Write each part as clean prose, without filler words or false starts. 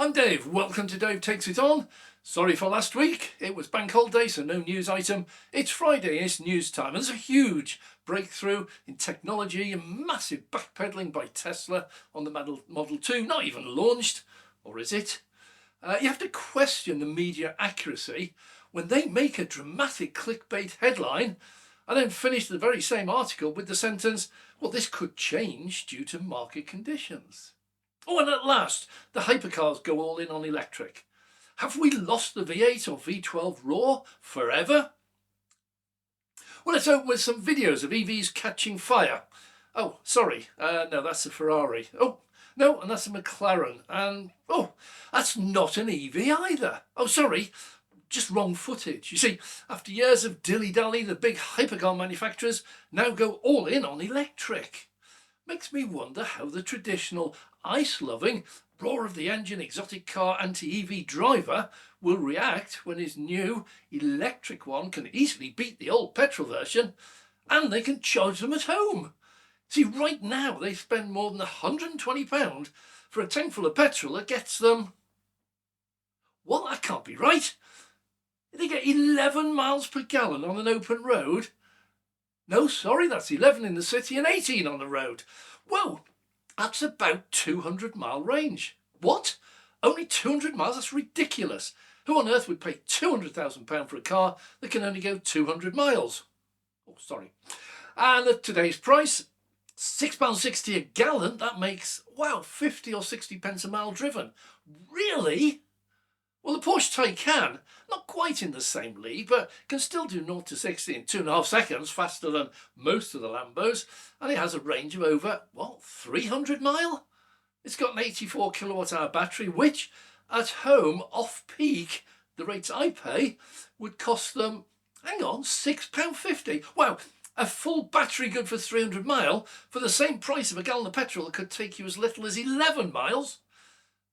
I'm Dave, welcome to Dave Takes It On. Sorry for last week, it was bank holiday so no news item. It's Friday, it's news time, and there's a huge breakthrough in technology and massive backpedaling by Tesla on the Model 2, not even launched, or is it? You have to question the media accuracy when they make a dramatic clickbait headline and then finish the very same article with the sentence, well, this could change due to market conditions. Oh, and at last, the hypercars go all in on electric. Have we lost the V8 or V12 raw forever? Well, let's open with some videos of EVs catching fire. Oh, sorry, no, that's a Ferrari. Oh, no, and that's a McLaren. And, oh, that's not an EV either. Oh, sorry, just wrong footage. You see, after years of dilly-dally, the big hypercar manufacturers now go all in on electric. Makes me wonder how the traditional ice-loving, roar of the engine exotic car anti-EV driver will react when his new electric one can easily beat the old petrol version and they can charge them at home. See, right now they spend more than £120 for a tankful of petrol that gets them... Well, that can't be right. They get 11 miles per gallon on an open road. No, sorry, that's 11 in the city and 18 on the road. Whoa, that's about 200-mile range. What? Only 200 miles? That's ridiculous. Who on earth would pay £200,000 for a car that can only go 200 miles? Oh, sorry. And at today's price, £6.60 a gallon, that makes, wow, 50 or 60 pence a mile driven. Really? Well, the Porsche Taycan, not quite in the same league, but can still do 0 to 60 in 2.5 seconds, faster than most of the Lambos, and it has a range of over, well, 300 mile? It's got an 84 kilowatt hour battery, which at home, off-peak, the rates I pay, would cost them, hang on, £6.50. Wow, a full battery good for 300 mile for the same price of a gallon of petrol that could take you as little as 11 miles.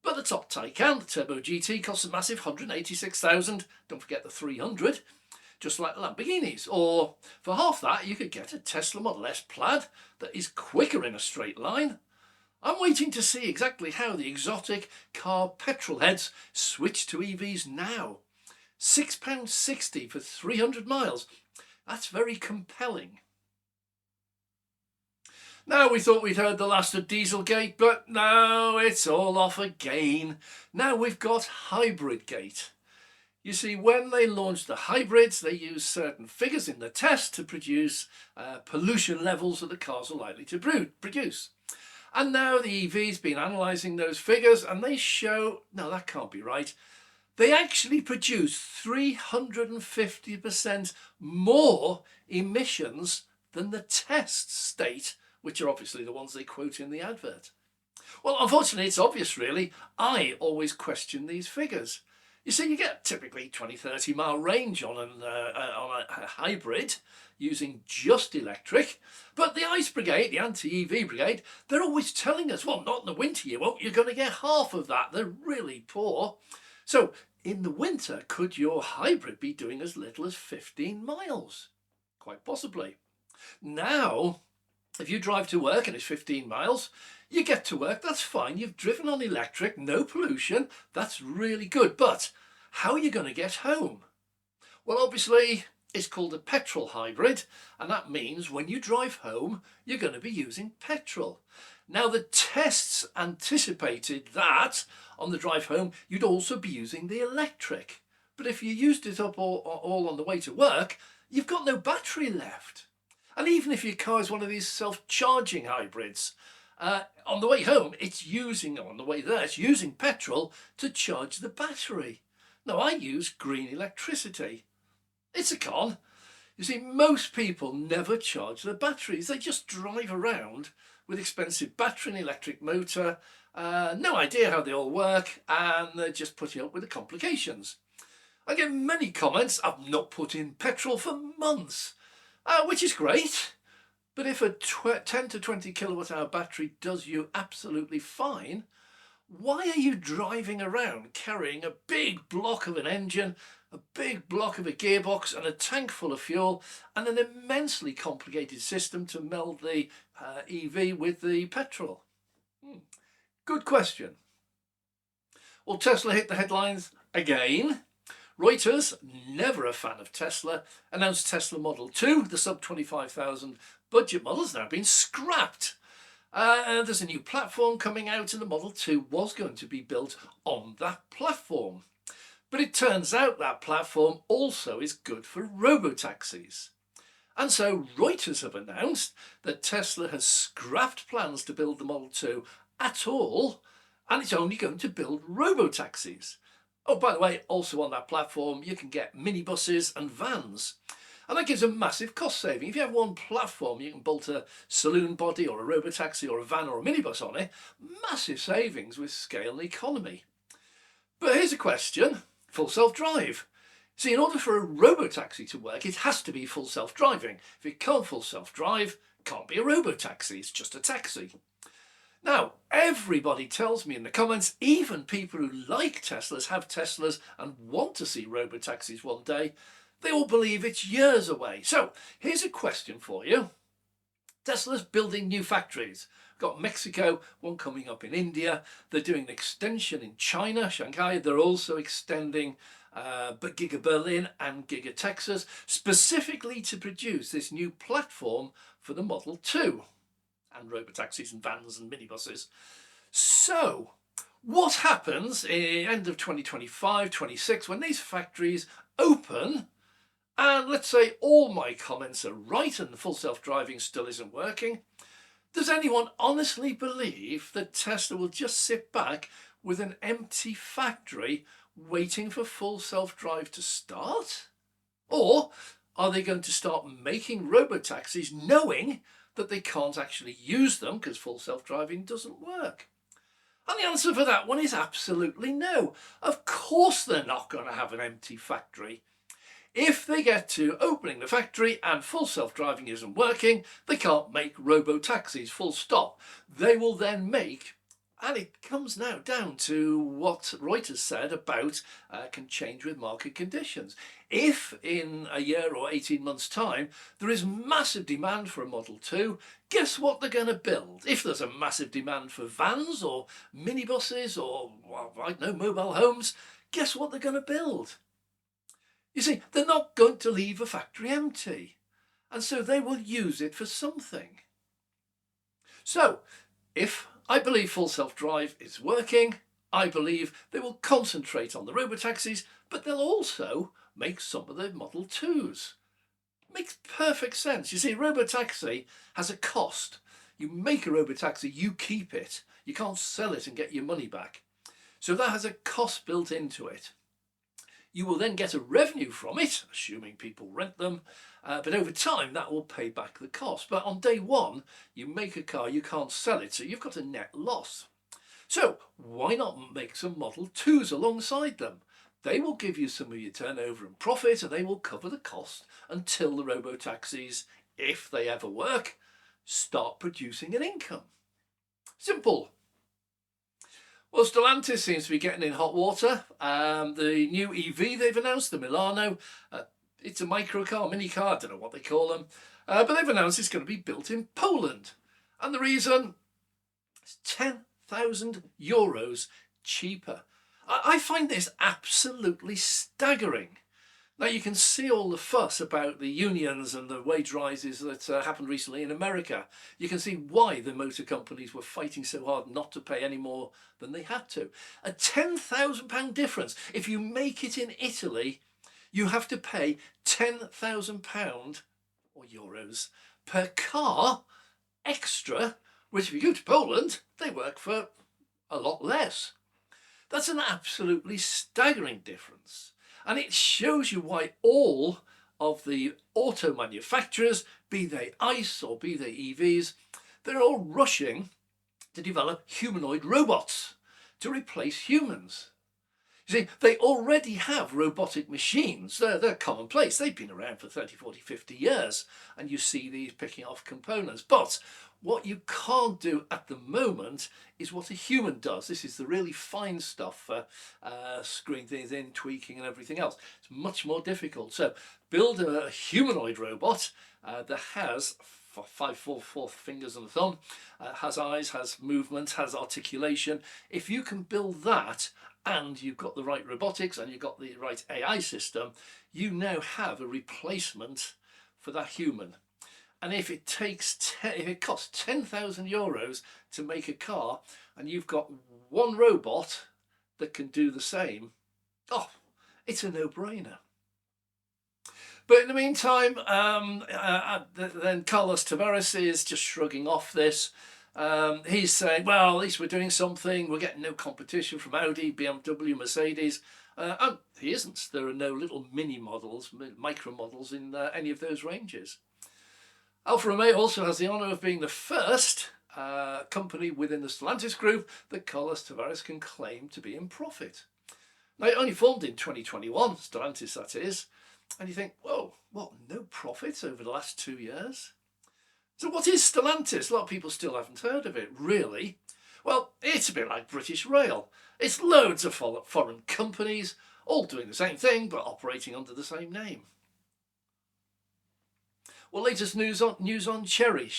But the top Taycan, the Turbo GT, costs a massive £186,000. Don't forget the 300, just like the Lamborghinis. Or for half that, you could get a Tesla Model S Plaid that is quicker in a straight line. I'm waiting to see exactly how the exotic car petrol heads switch to EVs now. £6.60 for 300 miles. That's very compelling. Now we thought we'd heard the last of Dieselgate, but no, it's all off again. Now we've got HybridGate. You see, when they launched the hybrids, they used certain figures in the test to produce pollution levels that the cars are likely to produce. And now the EV's been analysing those figures and they show, no, that can't be right. They actually produce 350% more emissions than the test state, which are obviously the ones they quote in the advert. Well, unfortunately, it's obvious, really. I always question these figures. You see, you get typically 20-30 mile range on a hybrid using just electric, but the ICE brigade, the anti-EV brigade, they're always telling us, well, not in the winter you won't, you're going to get half of that. They're really poor. So in the winter, could your hybrid be doing as little as 15 miles? Quite possibly. Now, if you drive to work and it's 15 miles, you get to work, that's fine. You've driven on electric, no pollution, that's really good. But how are you going to get home? Well, obviously, it's called a petrol hybrid, and that means when you drive home, you're going to be using petrol. Now, the tests anticipated that on the drive home, you'd also be using the electric. But if you used it up all on the way to work, you've got no battery left. And even if your car is one of these self-charging hybrids, on the way home, it's using petrol to charge the battery. Now, I use green electricity. It's a con. You see, most people never charge their batteries. They just drive around with expensive battery and electric motor, no idea how they all work, and they're just putting up with the complications. I get many comments, I've not put in petrol for months. Which is great, but if a 10 to 20 kilowatt hour battery does you absolutely fine, why are you driving around carrying a big block of an engine, a big block of a gearbox and a tank full of fuel and an immensely complicated system to meld the EV with the petrol? Good question. Well, Tesla hit the headlines again. Reuters, never a fan of Tesla, announced Tesla Model 2, the sub 25,000 budget model, has now been scrapped. There's a new platform coming out and the Model 2 was going to be built on that platform. But it turns out that platform also is good for robotaxis. And so Reuters have announced that Tesla has scrapped plans to build the Model 2 at all, and it's only going to build robotaxis. Oh, by the way, also on that platform, you can get minibuses and vans. And that gives a massive cost saving. If you have one platform, you can bolt a saloon body or a robotaxi or a van or a minibus on it. Massive savings with scale and economy. But here's a question. Full self-drive. See, in order for a robotaxi to work, it has to be full self-driving. If it can't full self-drive, it can't be a robotaxi, it's just a taxi. Now, everybody tells me in the comments, even people who like Teslas, have Teslas and want to see robotaxis one day, they all believe it's years away. So, here's a question for you. Tesla's building new factories. We've got Mexico, one coming up in India. They're doing an extension in China, Shanghai. They're also extending Giga Berlin and Giga Texas, specifically to produce this new platform for the Model 2 and robotaxis and vans and minibuses. So, what happens in the end of 2025, 26 when these factories open? And let's say all my comments are right and the full self-driving still isn't working. Does anyone honestly believe that Tesla will just sit back with an empty factory waiting for full self-drive to start? Or are they going to start making robotaxis knowing that they can't actually use them because full self-driving doesn't work? And the answer for that one is absolutely no. Of course they're not going to have an empty factory. If they get to opening the factory and full self-driving isn't working, they can't make robo-taxis, full stop. They will then make, and it comes now down to what Reuters said about can change with market conditions. If in a year or 18 months' time there is massive demand for a Model 2, guess what they're going to build? If there's a massive demand for vans or minibuses or, well, I don't know, mobile homes, guess what they're going to build? You see, they're not going to leave a factory empty, and so they will use it for something. So, if I believe full self-drive is working, I believe they will concentrate on the robotaxis, but they'll also make some of the Model 2s. Makes perfect sense. You see, robotaxi has a cost. You make a robotaxi, you keep it. You can't sell it and get your money back. So that has a cost built into it. You will then get a revenue from it, assuming people rent them, but over time that will pay back the cost. But on day one, you make a car, you can't sell it, so you've got a net loss. So why not make some Model 2s alongside them? They will give you some of your turnover and profit, and they will cover the cost until the robotaxis, if they ever work, start producing an income. Simple. Well, Stellantis seems to be getting in hot water. The new EV they've announced, the Milano, it's a microcar, mini car, I don't know what they call them, but they've announced it's going to be built in Poland. And the reason? It's 10,000 euros cheaper. I find this absolutely staggering. Now, you can see all the fuss about the unions and the wage rises that happened recently in America. You can see why the motor companies were fighting so hard not to pay any more than they had to. A £10,000 difference. If you make it in Italy, you have to pay £10,000 or euros per car extra, which if you go to Poland, they work for a lot less. That's an absolutely staggering difference. And it shows you why all of the auto manufacturers, be they ICE or be they EVs, they're all rushing to develop humanoid robots to replace humans. You see, they already have robotic machines. They're commonplace. They've been around for 30, 40, 50 years. And you see these picking off components. But what you can't do at the moment is what a human does. This is the really fine stuff for screwing things in, tweaking and everything else. It's much more difficult. So build a humanoid robot that has 5 4 fingers and a thumb, has eyes, has movement, has articulation. If you can build that and you've got the right robotics and you've got the right AI system, you now have a replacement for that human. And if it costs 10,000 euros to make a car, and you've got one robot that can do the same, oh, it's a no-brainer. But in the meantime, then Carlos Tavares is just shrugging off this. He's saying, well, at least we're doing something. We're getting no competition from Audi, BMW, Mercedes. And he isn't. There are no little mini models, micro models in any of those ranges. Alfa Romeo also has the honour of being the first company within the Stellantis group that Carlos Tavares can claim to be in profit. Now, it only formed in 2021, Stellantis that is, and you think, whoa, what, no profits over the last 2 years? So what is Stellantis? A lot of people still haven't heard of it, really. Well, it's a bit like British Rail. It's loads of foreign companies, all doing the same thing, but operating under the same name. Well, latest news on Chery.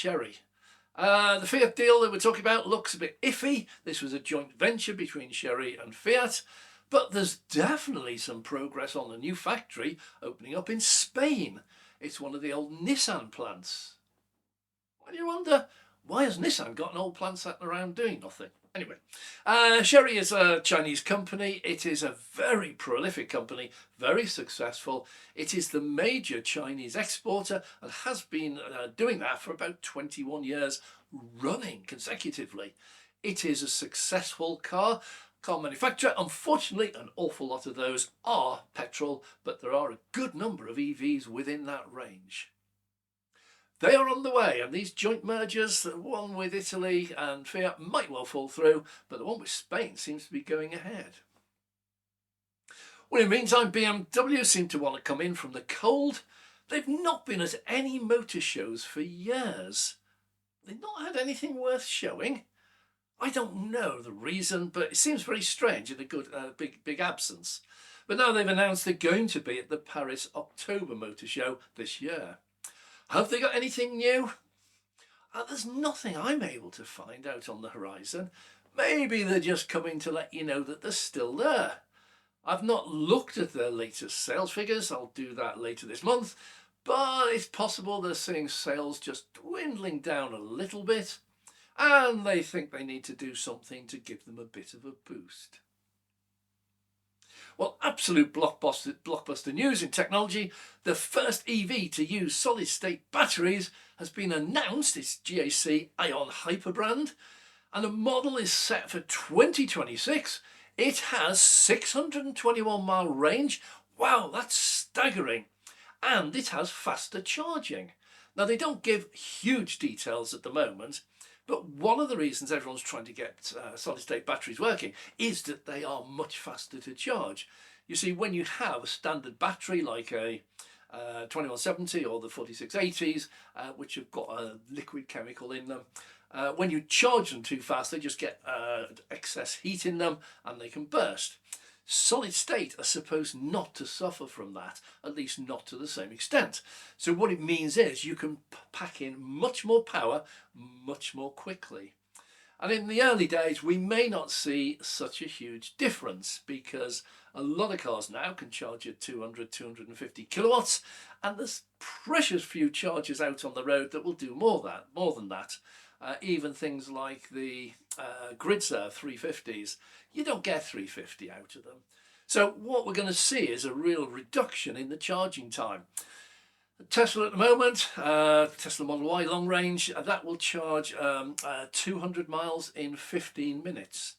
The Fiat deal that we're talking about looks a bit iffy. This was a joint venture between Chery and Fiat, but there's definitely some progress on the new factory opening up in Spain. It's one of the old Nissan plants. And you wonder, why has Nissan got an old plant sat around doing nothing? Anyway, Chery is a Chinese company. It is a very prolific company, very successful. It is the major Chinese exporter and has been doing that for about 21 years running consecutively. It is a successful car manufacturer. Unfortunately, an awful lot of those are petrol, but there are a good number of EVs within that range. They are on the way, and these joint mergers, the one with Italy and Fiat might well fall through, but the one with Spain seems to be going ahead. Well, in the meantime, BMW seem to want to come in from the cold. They've not been at any motor shows for years. They've not had anything worth showing. I don't know the reason, but it seems very strange and a good big absence. But now they've announced they're going to be at the Paris October Motor Show this year. Have they got anything new? There's nothing I'm able to find out on the horizon. Maybe they're just coming to let you know that they're still there. I've not looked at their latest sales figures. I'll do that later this month. But it's possible they're seeing sales just dwindling down a little bit, and they think they need to do something to give them a bit of a boost. Well, absolute blockbuster news in technology. The first EV to use solid-state batteries has been announced. It's GAC Ion Hyperbrand, and the model is set for 2026. It has 621-mile range. Wow, that's staggering. And it has faster charging. Now, they don't give huge details at the moment, but one of the reasons everyone's trying to get solid-state batteries working is that they are much faster to charge. You see, when you have a standard battery like a 2170 or the 4680s, which have got a liquid chemical in them, when you charge them too fast, they just get excess heat in them and they can burst. Solid state are supposed not to suffer from that, at least not to the same extent. So what it means is you can pack in much more power much more quickly. And in the early days, we may not see such a huge difference because a lot of cars now can charge at 200, 250 kilowatts, and there's precious few chargers out on the road that will do more than that. Even things like the Gridser 350s, you don't get 350 out of them. So what we're going to see is a real reduction in the charging time. Tesla at the moment, Tesla Model Y long range, that will charge 200 miles in 15 minutes.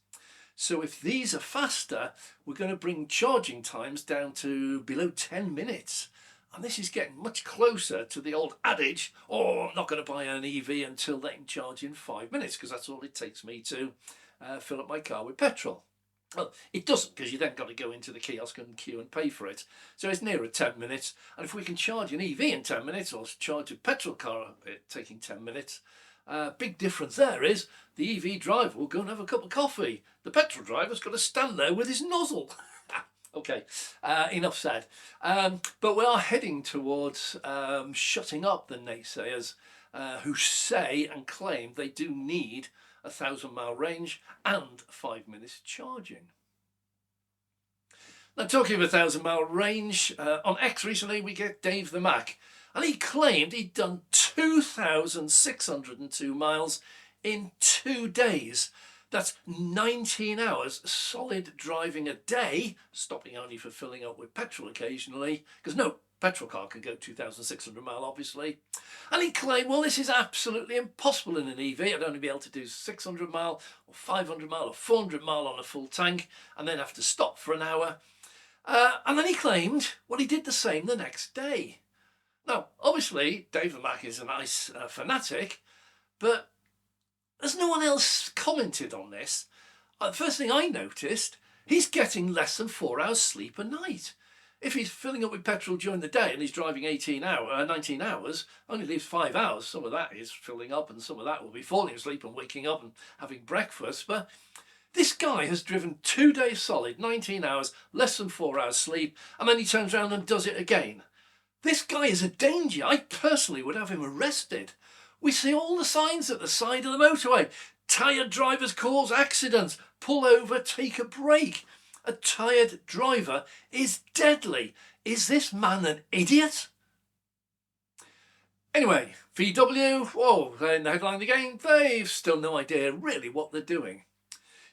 So if these are faster, we're going to bring charging times down to below 10 minutes. And this is getting much closer to the old adage, oh, I'm not going to buy an EV until they can charge in 5 minutes, because that's all it takes me to fill up my car with petrol. Well, it doesn't, because you then got to go into the kiosk and queue and pay for it. So it's nearer 10 minutes. And if we can charge an EV in 10 minutes or charge a petrol car taking 10 minutes, big difference there is the EV driver will go and have a cup of coffee. The petrol driver's got to stand there with his nozzle. Okay, enough said. But we are heading towards shutting up the naysayers who say and claim they do need a 1,000-mile range and 5 minutes charging. Now, talking of 1,000-mile range, on X recently we get Dave the Mac, and he claimed he'd done 2,602 miles in 2 days. That's 19 hours solid driving a day, stopping only for filling up with petrol occasionally, because no petrol car can go 2,600 mile obviously. And he claimed, well, this is absolutely impossible in an EV. I'd only be able to do 600 mile or 500 mile or 400 mile on a full tank and then have to stop for an hour. And then he claimed, well, he did the same the next day. Now, obviously, Dave the Mac is a nice fanatic, but as no one else commented on this, the first thing I noticed, he's getting less than 4 hours sleep a night. If he's filling up with petrol during the day and he's driving 19 hours, only leaves 5 hours. Some of that is filling up and some of that will be falling asleep and waking up and having breakfast. But this guy has driven 2 days solid, 19 hours, less than 4 hours sleep, and then he turns around and does it again. This guy is a danger. I personally would have him arrested. We see all the signs at the side of the motorway. Tired drivers cause accidents. Pull over, take a break. A tired driver is deadly. Is this man an idiot? Anyway, VW, whoa, they're in the headline again. They've still no idea really what they're doing.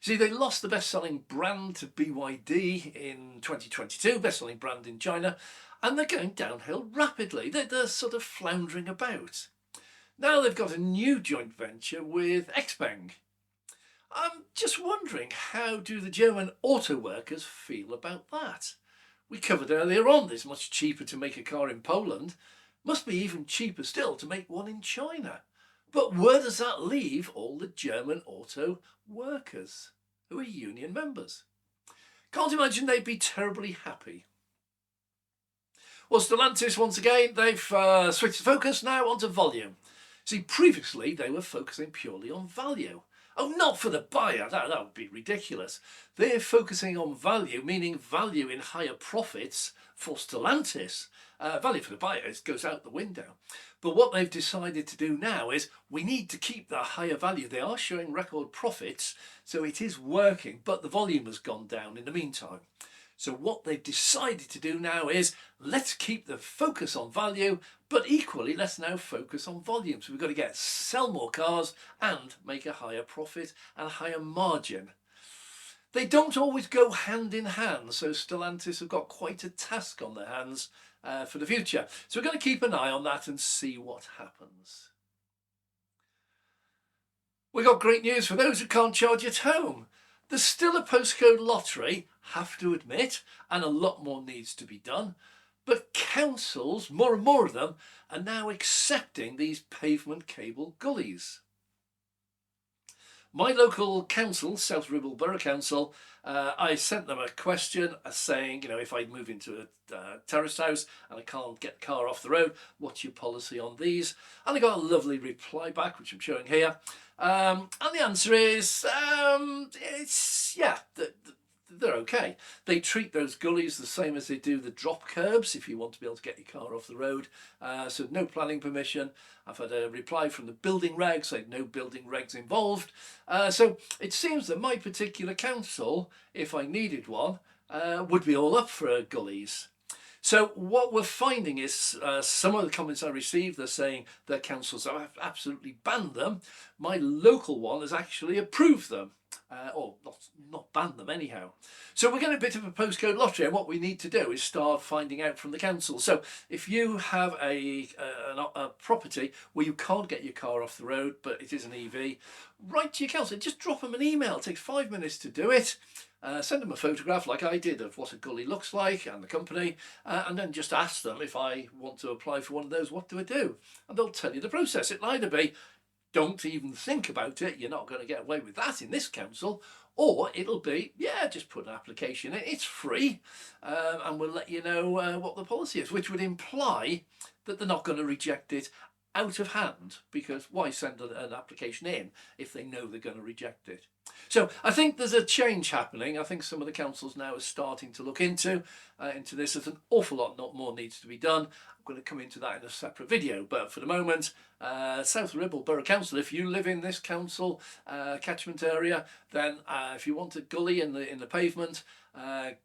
See, they lost the best-selling brand to BYD in 2022, best-selling brand in China, and they're going downhill rapidly. They're sort of floundering about. Now they've got a new joint venture with Xpeng. I'm just wondering, how do the German auto workers feel about that? We covered earlier on, it's much cheaper to make a car in Poland. Must be even cheaper still to make one in China. But where does that leave all the German auto workers who are union members? Can't imagine they'd be terribly happy. Well, Stellantis, once again, they've switched the focus now onto volume. See, previously they were focusing purely on value. Oh, not for the buyer, that would be ridiculous. They're focusing on value, meaning value in higher profits for Stellantis. Value for the buyer goes out the window. But what they've decided to do now is we need to keep that higher value. They are showing record profits, so it is working, but the volume has gone down in the meantime. So what they've decided to do now is let's keep the focus on value, but equally let's now focus on volume. So we've got to sell more cars and make a higher profit and a higher margin. They don't always go hand in hand, so Stellantis have got quite a task on their hands for the future. So we're going to keep an eye on that and see what happens. We've got great news for those who can't charge at home. There's still a postcode lottery, have to admit, and a lot more needs to be done. But councils, more and more of them, are now accepting these pavement cable gullies. My local council, South Ribble Borough Council, I sent them a question saying, you know, if I move into a terraced house and I can't get the car off the road, what's your policy on these? And I got a lovely reply back, which I'm showing here. And the answer is, they're okay. They treat those gullies the same as they do the drop curbs if you want to be able to get your car off the road. So no planning permission. I've had a reply from the building regs saying no building regs involved. So it seems that my particular council, if I needed one, would be all up for gullies. So what we're finding is some of the comments I received, they're saying that councils have absolutely banned them. My local one has actually approved them. Or not banned them anyhow. So we're getting a bit of a postcode lottery, and what we need to do is start finding out from the council. So if you have a property where you can't get your car off the road, but it is an EV, write to your council. Just drop them an email. It takes 5 minutes to do it. Send them a photograph like I did of what a gully looks like and the company, and then just ask them, if I want to apply for one of those, what do I do? And they'll tell you the process. It'll either be, don't even think about it, you're not going to get away with that in this council, or it'll be, yeah, just put an application in, it's free, and we'll let you know what the policy is, which would imply that they're not going to reject it out of hand, because why send an application in if they know they're going to reject it? So I think there's a change happening. I think some of the councils now are starting to look into this. There's an awful lot more needs to be done. I'm going to come into that in a separate video, but for the moment, South Ribble Borough Council, if you live in this council catchment area, then if you want a gully in the pavement,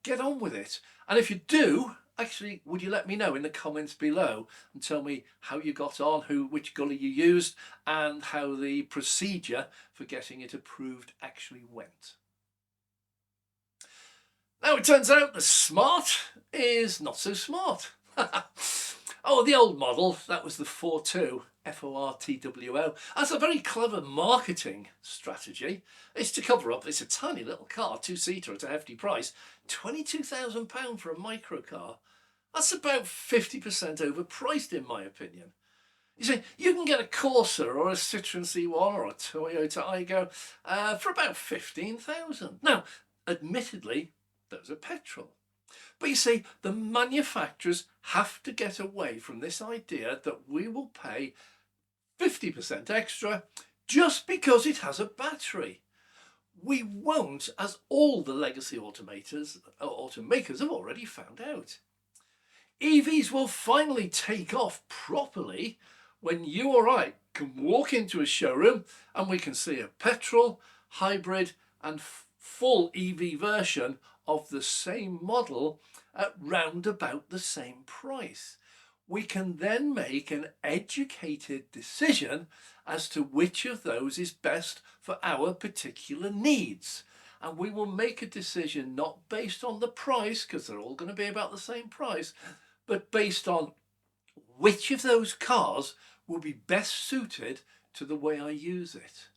get on with it. And if you do, actually, would you let me know in the comments below and tell me how you got on, which gully you used, and how the procedure for getting it approved actually went. Now it turns out the Smart is not so smart. Oh, the old model, that was the 4.2 FORTWO. That's a very clever marketing strategy. It's to cover up, it's a tiny little car, two-seater at a hefty price, £22,000 for a microcar. That's about 50% overpriced in my opinion. You see, you can get a Corsa or a Citroen C1 or a Toyota Aygo for about 15,000. Now, admittedly, those are petrol. But you see, the manufacturers have to get away from this idea that we will pay 50% extra just because it has a battery. We won't, as all the legacy automakers have already found out. EVs will finally take off properly when you or I can walk into a showroom and we can see a petrol, hybrid and full EV version of the same model at round about the same price. We can then make an educated decision as to which of those is best for our particular needs. And we will make a decision not based on the price, because they're all going to be about the same price, but based on which of those cars will be best suited to the way I use it.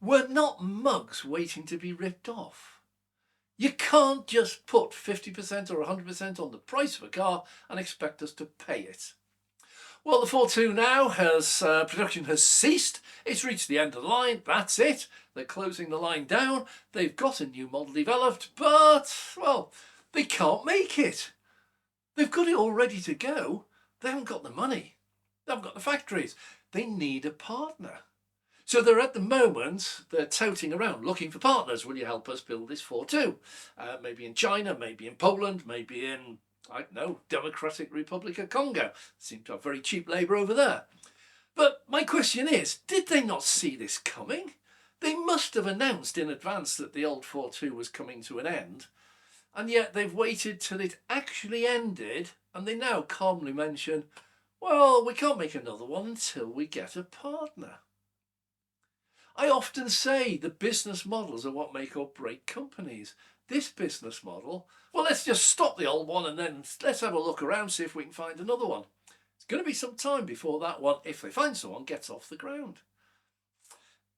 We're not mugs waiting to be ripped off. You can't just put 50% or 100% on the price of a car and expect us to pay it. Well, the 4.2 now production has ceased. It's reached the end of the line. That's it. They're closing the line down. They've got a new model developed, but, well, they can't make it. They've got it all ready to go. They haven't got the money. They haven't got the factories. They need a partner. So they're at the moment, they're touting around looking for partners. Will you help us build this 4.2? Maybe in China, maybe in Poland, maybe in, I don't know, Democratic Republic of Congo. Seem to have very cheap labour over there. But my question is, did they not see this coming? They must have announced in advance that the old 4.2 was coming to an end. And yet they've waited till it actually ended. And they now calmly mention, well, we can't make another one until we get a partner. I often say the business models are what make or break companies. This business model, well, let's just stop the old one and then let's have a look around, see if we can find another one. It's going to be some time before that one, if they find someone, gets off the ground.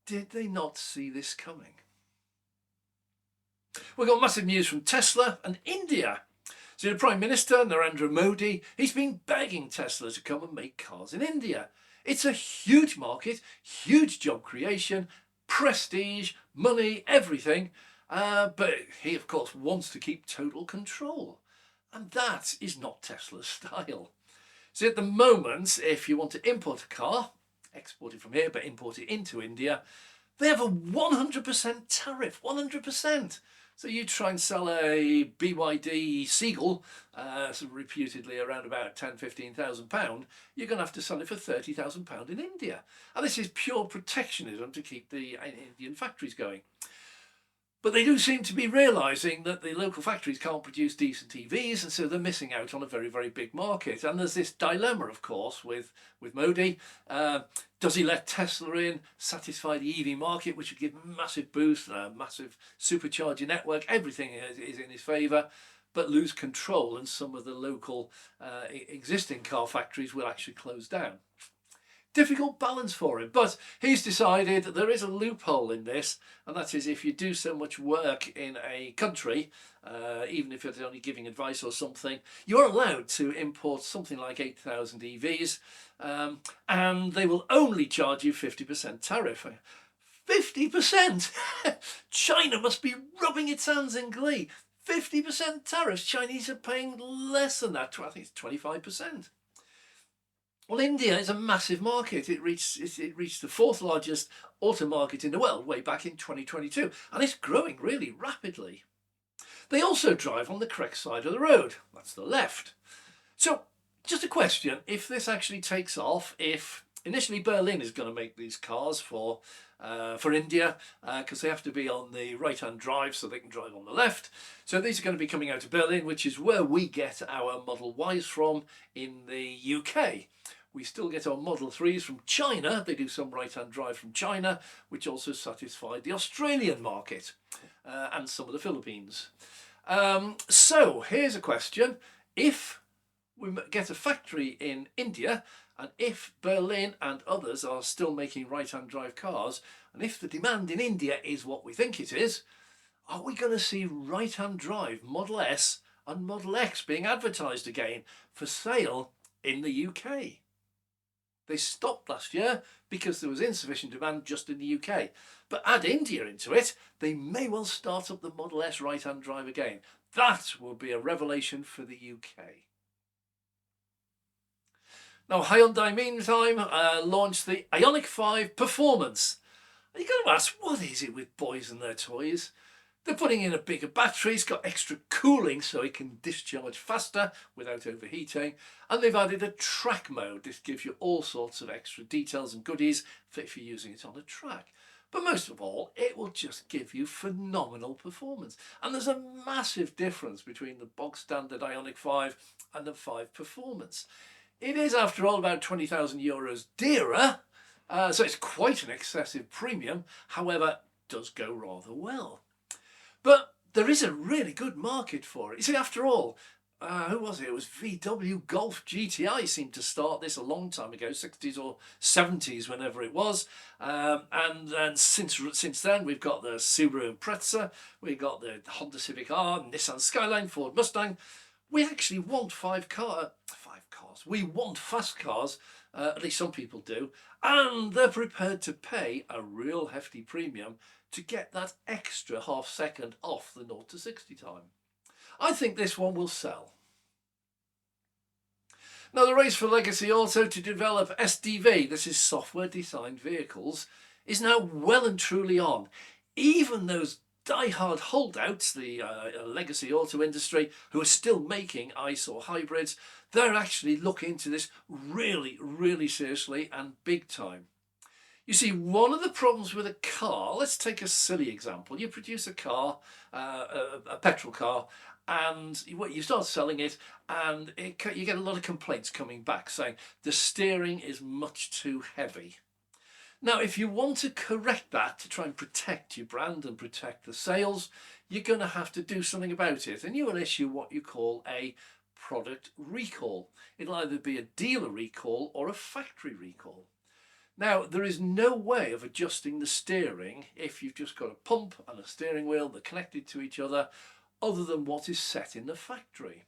Did they not see this coming? We've got massive news from Tesla and India. So the Prime Minister, Narendra Modi, he's been begging Tesla to come and make cars in India. It's a huge market, huge job creation, prestige, money, everything. But he, of course, wants to keep total control. And that is not Tesla's style. So at the moment, if you want to import a car, export it from here, but import it into India, they have a 100% tariff, 100%. So you try and sell a BYD Seagull, reputedly around about £10,000–15,000, you're going to have to sell it for £30,000 in India. And this is pure protectionism to keep the Indian factories going. But they do seem to be realising that the local factories can't produce decent EVs, and so they're missing out on a very, very big market. And there's this dilemma, of course, with Modi. Does he let Tesla in, satisfy the EV market, which would give a massive boost, a massive supercharger network, everything is in his favour, but lose control, and some of the local existing car factories will actually close down? Difficult balance for him, but he's decided there is a loophole in this, and that is if you do so much work in a country, even if it's only giving advice or something, you're allowed to import something like 8,000 EVs, and they will only charge you 50% tariff. 50%? China must be rubbing its hands in glee. 50% tariffs. Chinese are paying less than that. I think it's 25%. Well, India is a massive market. It reached the fourth largest auto market in the world way back in 2022, and it's growing really rapidly. They also drive on the correct side of the road. That's the left. So just a question, if this actually takes off, if initially Berlin is going to make these cars for India, because they have to be on the right-hand drive so they can drive on the left. So these are going to be coming out of Berlin, which is where we get our Model Ys from in the UK. We still get our Model 3s from China. They do some right-hand drive from China, which also satisfied the Australian market and some of the Philippines. So here's a question. If we get a factory in India, and if Berlin and others are still making right-hand drive cars, and if the demand in India is what we think it is, are we going to see right-hand drive Model S and Model X being advertised again for sale in the UK? They stopped last year because there was insufficient demand just in the UK. But add India into it, they may well start up the Model S right-hand drive again. That will be a revelation for the UK. Now, Hyundai, meantime, launched the Ioniq 5 Performance. And you've got to ask, what is it with boys and their toys? They're putting in a bigger battery, it's got extra cooling so it can discharge faster without overheating, and they've added a track mode. This gives you all sorts of extra details and goodies for if you're using it on a track. But most of all, it will just give you phenomenal performance. And there's a massive difference between the bog standard Ioniq 5 and the 5 Performance. It is, after all, about €20,000 dearer, so it's quite an excessive premium. However, it does go rather well. But there is a really good market for it. You see, after all, who was it? It was VW Golf GTI seemed to start this a long time ago, 60s or 70s, whenever it was. And since then, we've got the Subaru Impreza, we've got the Honda Civic R, Nissan Skyline, Ford Mustang. We actually want five cars. We want fast cars, at least some people do, and they're prepared to pay a real hefty premium to get that extra half second off the 0 to 60 time. I think this one will sell. Now, the race for Legacy Auto to develop SDV, this is software defined vehicles, is now well and truly on. Even those die-hard holdouts, the Legacy Auto industry, who are still making ICE or hybrids, they're actually looking into this really, really seriously and big time. You see, one of the problems with a car, let's take a silly example. You produce a car, a petrol car, and you start selling it, and you get a lot of complaints coming back saying the steering is much too heavy. Now, if you want to correct that to try and protect your brand and protect the sales, you're going to have to do something about it, and you will issue what you call a product recall. It'll either be a dealer recall or a factory recall. Now, there is no way of adjusting the steering if you've just got a pump and a steering wheel, they're connected to each other than what is set in the factory.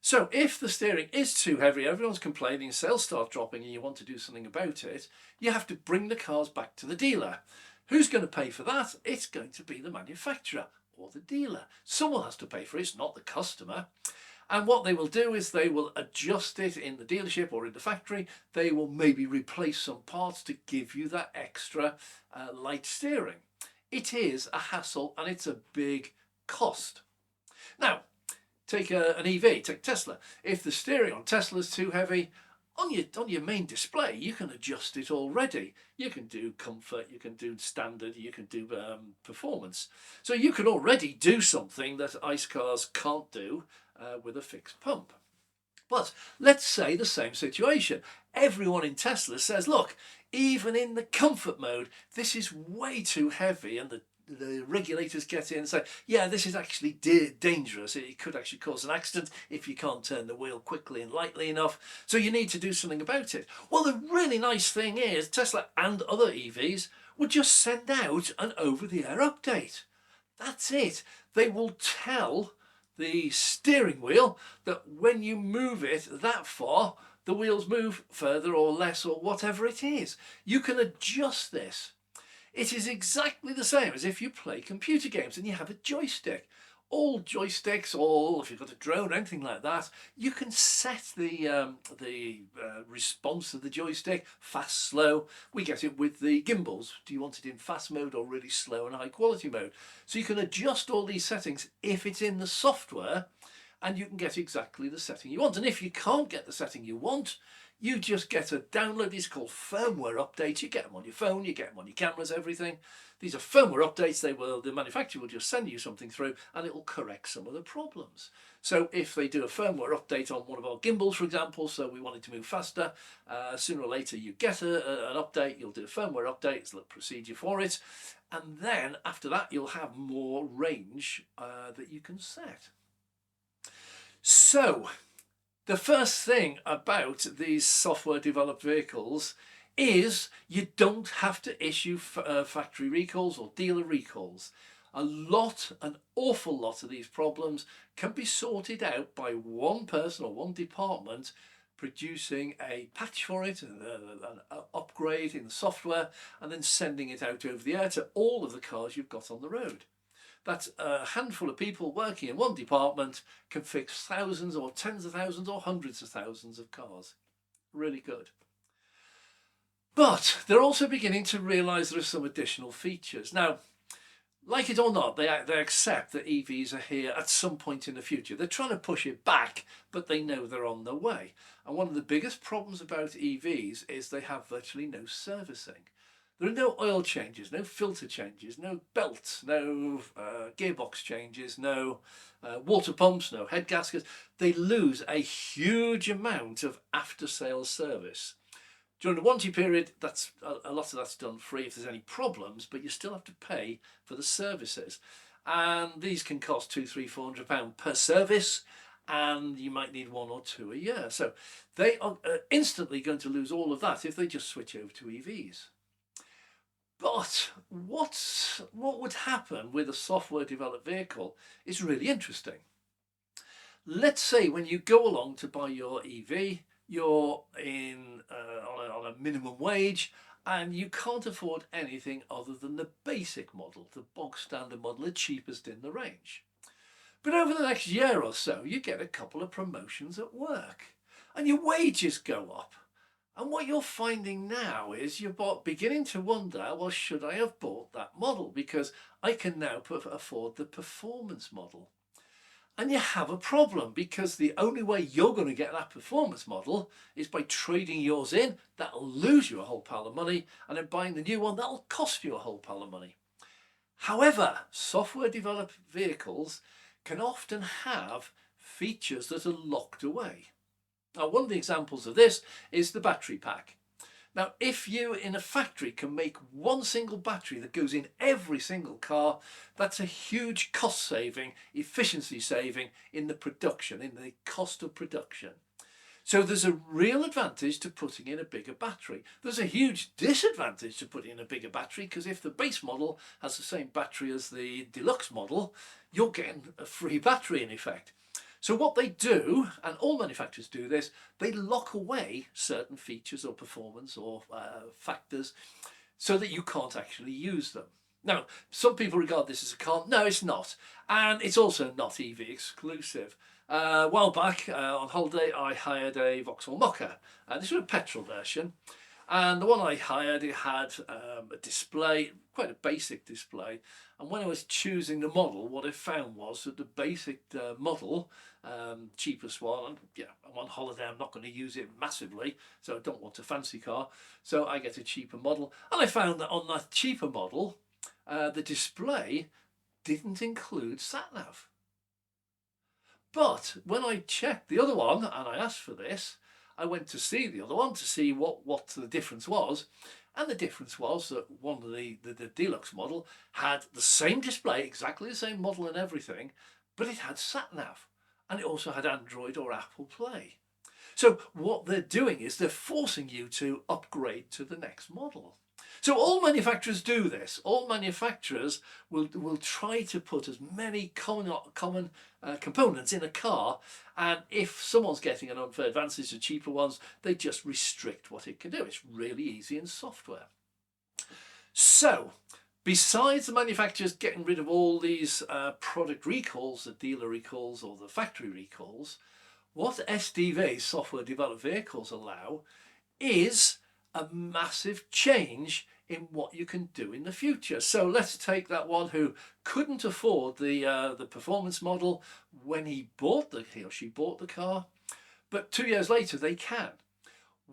So if the steering is too heavy, everyone's complaining, sales start dropping, and you want to do something about it, you have to bring the cars back to the dealer. Who's going to pay for that? It's going to be the manufacturer or the dealer. Someone has to pay for it, it's not the customer. And what they will do is they will adjust it in the dealership or in the factory. They will maybe replace some parts to give you that extra light steering. It is a hassle and it's a big cost. Now, take an EV, take Tesla. If the steering on Tesla is too heavy, on your main display, you can adjust it already. You can do comfort, you can do standard, you can do performance. So you can already do something that ICE cars can't do with a fixed pump. But let's say the same situation. Everyone in Tesla says, look, even in the comfort mode, this is way too heavy, and the regulators get in and say, yeah, this is actually dangerous. It could actually cause an accident if you can't turn the wheel quickly and lightly enough. So you need to do something about it. Well, the really nice thing is Tesla and other EVs would just send out an over-the-air update. That's it. They will tell the steering wheel that when you move it that far, the wheels move further or less or whatever it is. You can adjust this. It is exactly the same as if you play computer games and you have a joystick. all joysticks, or if you've got a drone or anything like that, you can set the response of the joystick, fast, slow. We get it with the gimbals. Do you want it in fast mode or really slow and high quality mode? So you can adjust all these settings if it's in the software, and you can get exactly the setting you want. And if you can't get the setting you want, you just get a download. These are called firmware updates. You get them on your phone, you get them on your cameras, everything. These are firmware updates. The manufacturer will just send you something through and it will correct some of the problems. So if they do a firmware update on one of our gimbals, for example, so we want it to move faster, sooner or later you get an update, you'll do a firmware update, it's a little procedure for it. And then after that, you'll have more range that you can set. So the first thing about these software developed vehicles is you don't have to issue factory recalls or dealer recalls. An awful lot of these problems can be sorted out by one person or one department producing a patch for it, an upgrade in the software, and then sending it out over the air to all of the cars you've got on the road. That a handful of people working in one department can fix thousands or tens of thousands or hundreds of thousands of cars. Really good. But they're also beginning to realise there are some additional features. Now, like it or not, they accept that EVs are here at some point in the future. They're trying to push it back, but they know they're on their way. And one of the biggest problems about EVs is they have virtually no servicing. There are no oil changes, no filter changes, no belts, no gearbox changes, no water pumps, no head gaskets. They lose a huge amount of after-sales service. During the warranty period, a lot of that's done free if there's any problems, but you still have to pay for the services. And these can cost £200, £300, £400 per service, and you might need 1 or 2 a year. So they are instantly going to lose all of that if they just switch over to EVs. But what would happen with a software developed vehicle is really interesting. Let's say when you go along to buy your EV, you're on a minimum wage and you can't afford anything other than the basic model, the bog standard model, the cheapest in the range. But over the next year or so, you get a couple of promotions at work and your wages go up. And what you're finding now is you're beginning to wonder, well, should I have bought that model? Because I can now afford the performance model. And you have a problem because the only way you're going to get that performance model is by trading yours in. That'll lose you a whole pile of money, and then buying the new one, that'll cost you a whole pile of money. However, software developed vehicles can often have features that are locked away. Now, one of the examples of this is the battery pack. Now, if you in a factory can make one single battery that goes in every single car, that's a huge cost saving, efficiency saving in the production, in the cost of production. So there's a real advantage to putting in a bigger battery. There's a huge disadvantage to putting in a bigger battery because if the base model has the same battery as the deluxe model, you're getting a free battery in effect. So what they do, and all manufacturers do this, they lock away certain features or performance or factors so that you can't actually use them. Now, some people regard this as a con. No, it's not. And it's also not EV exclusive. A while back on holiday, I hired a Vauxhall Mocha. This was a petrol version. And the one I hired, it had a display, quite a basic display. And when I was choosing the model, what I found was that the basic model, cheapest one, and yeah, I'm on holiday, I'm not going to use it massively, so I don't want a fancy car. So I get a cheaper model. And I found that on that cheaper model, the display didn't include sat-nav. But when I checked the other one, and I asked for this, I went to see the other one to see what the difference was, and the difference was that one of the deluxe model had the same display, exactly the same model and everything, but it had sat-nav, and it also had Android or Apple Play. So what they're doing is they're forcing you to upgrade to the next model. So all manufacturers do this. All manufacturers will try to put as many common components in a car, and if someone's getting an unfair advantage, the cheaper ones, they just restrict what it can do. It's really easy in software. So Besides the manufacturers getting rid of all these product recalls, the dealer recalls or the factory recalls, what SDV, software developed vehicles, allow is a massive change in what you can do in the future. So let's take that one who couldn't afford the performance model when he or she bought the car, but 2 years later they can.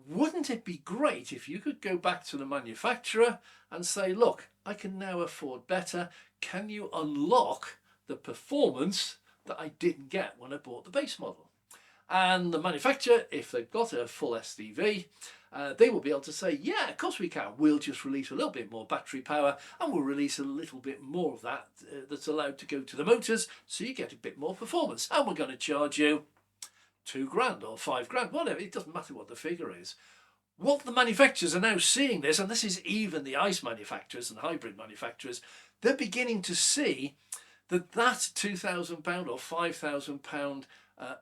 Wouldn't it be great if you could go back to the manufacturer and say, look, I can now afford better. Can you unlock the performance that I didn't get when I bought the base model? And the manufacturer, if they've got a full SDV, they will be able to say, yeah, of course we can. We'll just release a little bit more battery power and we'll release a little bit more of that that's allowed to go to the motors, so you get a bit more performance. And we're going to charge you £2,000 or £5,000, whatever. It doesn't matter what the figure is. What the manufacturers are now seeing this, and this is even the ICE manufacturers and hybrid manufacturers, they're beginning to see that £2,000 or £5,000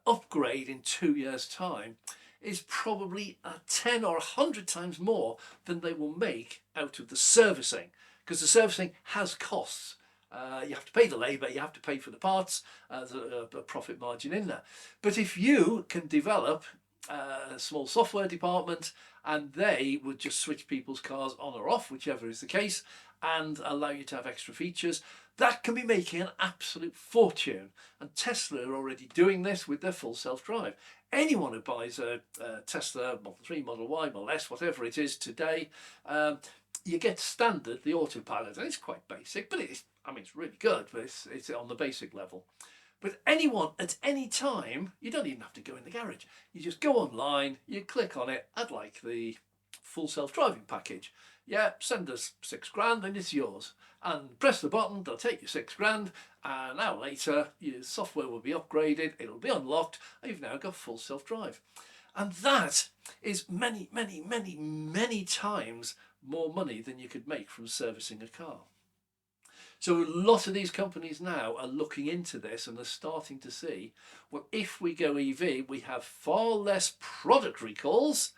upgrade in 2 years' time is probably 10 or 100 times more than they will make out of the servicing, because the servicing has costs. You have to pay the labour, you have to pay for the parts, there's a profit margin in there. But if you can develop a small software department and they would just switch people's cars on or off, whichever is the case, and allow you to have extra features, that can be making an absolute fortune. And Tesla are already doing this with their full self-drive. Anyone who buys a Tesla Model 3, Model Y, Model S, whatever it is today, you get standard, the autopilot, and it's quite basic, but it's really good, but it's on the basic level. But anyone at any time, you don't even have to go in the garage. You just go online, you click on it, I'd like the full self-driving package. Yeah, send us £6,000 and it's yours. And press the button, they'll take you £6,000, and an hour later, your software will be upgraded, it'll be unlocked, and you've now got full self-drive. And that is many, many, many, many times more money than you could make from servicing a car. So a lot of these companies now are looking into this and are starting to see, well, if we go EV, we have far less product recalls,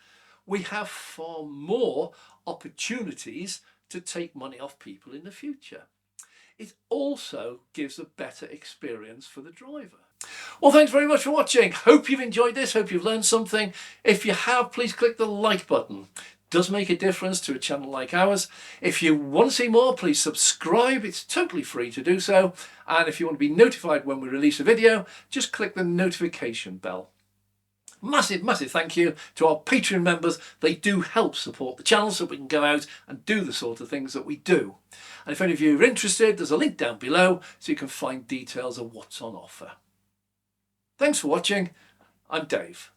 we have far more opportunities to take money off people in the future. It also gives a better experience for the driver. Well, thanks very much for watching. Hope you've enjoyed this. Hope you've learned something. If you have, please click the like button. It does make a difference to a channel like ours. If you want to see more, please subscribe. It's totally free to do so. And if you want to be notified when we release a video, just click the notification bell. Massive, massive thank you to our Patreon members. They do help support the channel so we can go out and do the sort of things that we do. And if any of you are interested, there's a link down below so you can find details of what's on offer. Thanks for watching. I'm Dave.